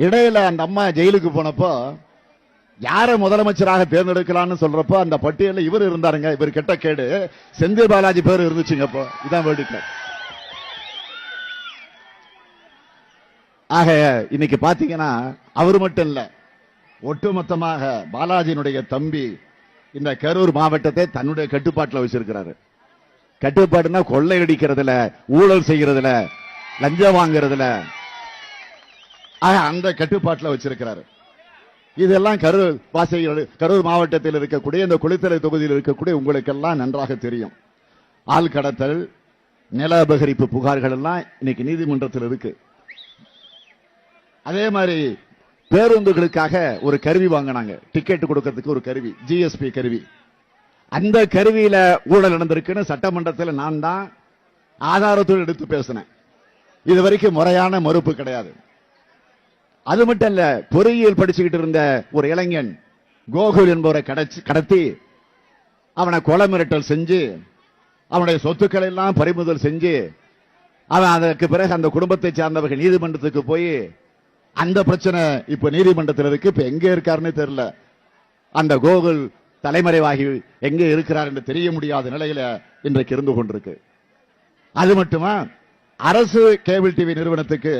இடையில அந்த அம்மா ஜெயிலுக்கு போனப்போ யார முதலமைச்சராக தேர்ந்தெடுக்கலாம்னு சொல்றப்போ அந்த பட்டியலில் இவர் இருந்தாருங்க. இவர் கெட்ட கேடு செந்தில் பாலாஜி பேர் இருந்துச்சுங்க. அப்போ இதான் வேடிக்கை. ஆக இன்னைக்கு பாத்தீங்கன்னா அவர் மட்டும் இல்ல, ஒட்டுமொத்தமாக பாலாஜியினுடைய தம்பி இந்த கரூர் மாவட்டத்தை தன்னுடைய கட்டுப்பாட்டில் வச்சிருக்கிறாரு. கட்டுப்பாடுனா கொள்ளையடிக்கிறதுல, ஊழல் செய்யறதுல, லஞ்சம் வாங்குறதுல அந்த கட்டுப்பாட்டில் வச்சிருக்கிறாரு. இதெல்லாம் கரூர் மாவட்டத்தில் இருக்கக்கூடிய இந்த குளித்தலை தொகுதியில் இருக்கக்கூடிய உங்களுக்கெல்லாம் நன்றாக தெரியும். ஆள் கடத்தல், நில அபகரிப்பு புகார்கள் எல்லாம் இன்னைக்கு நீதிமன்றத்தில் இருக்கு. அதே மாதிரி பேருந்துகளுக்காக ஒரு கருவி வாங்கினாங்க, டிக்கெட் கொடுக்கிறதுக்கு ஒரு கருவி, ஜிஎஸ்பி கருவி. அந்த கருவியில ஊழல் நடந்திருக்குன்னு சட்டமன்றத்தில் நான் தான் ஆதாரத்தோடு எடுத்து பேசினேன். இது வரைக்கும் முறையான மறுப்பு கிடையாது. அது மட்டும் இல்ல, பொறியியல் படிச்சுக்கிட்டு இருந்த ஒரு இளைஞன் கோகுல் என்பவரை கடத்தி அவனை கொலை மிரட்டல் செஞ்சு அவனுடைய சொத்துக்களை எல்லாம் பறிமுதல் செஞ்சு அவன் அதற்கு பிறகு அந்த குடும்பத்தை சார்ந்தவர்கள் நீதிமன்றத்துக்கு போய் அந்த பிரச்சனை இப்ப நீதிமன்றத்தில் இருக்கு. இப்ப எங்க இருக்காருன்னு தெரியல. அந்த கோகுல் தலைமறைவாகி எங்கே இருக்கிறார் என்று தெரிய முடியாத நிலையில இன்றைக்கு இருந்து கொண்டிருக்கு. அது மட்டுமா, அரசு கேபிள் டிவி நிறுவனத்துக்கு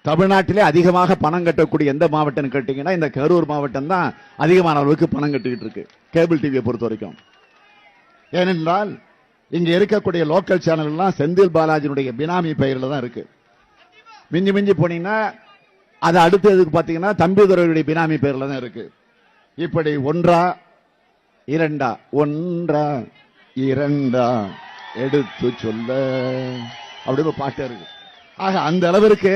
தமிழ்நாட்டிலே அதிகமாக பணம் கட்டக்கூடிய எந்த மாவட்டம் கேட்டீங்கன்னா இந்த கரூர் மாவட்டம் தான் அதிகமான அளவுக்கு பணம் கட்டிக்கிட்டு இருக்கு கேபிள் டிவியை பொறுத்த வரைக்கும். ஏனென்றால் இங்க இருக்கக்கூடிய லோக்கல் சேனல் எல்லாம் செந்தில் பாலாஜியினுடைய பினாமி பெயரில் தான் இருக்கு. மிஞ்சி மிஞ்சி போனீங்கன்னா அது அடுத்து எதுக்கு பாத்தீங்கன்னா தம்பிதுரையுடைய பினாமி பெயரில் தான் இருக்கு. இப்படி ஒன்றா இரண்டா எடுத்து சொல்ல அப்படின்னு பாட்டு இருக்கு. ஆக அந்த அளவிற்கு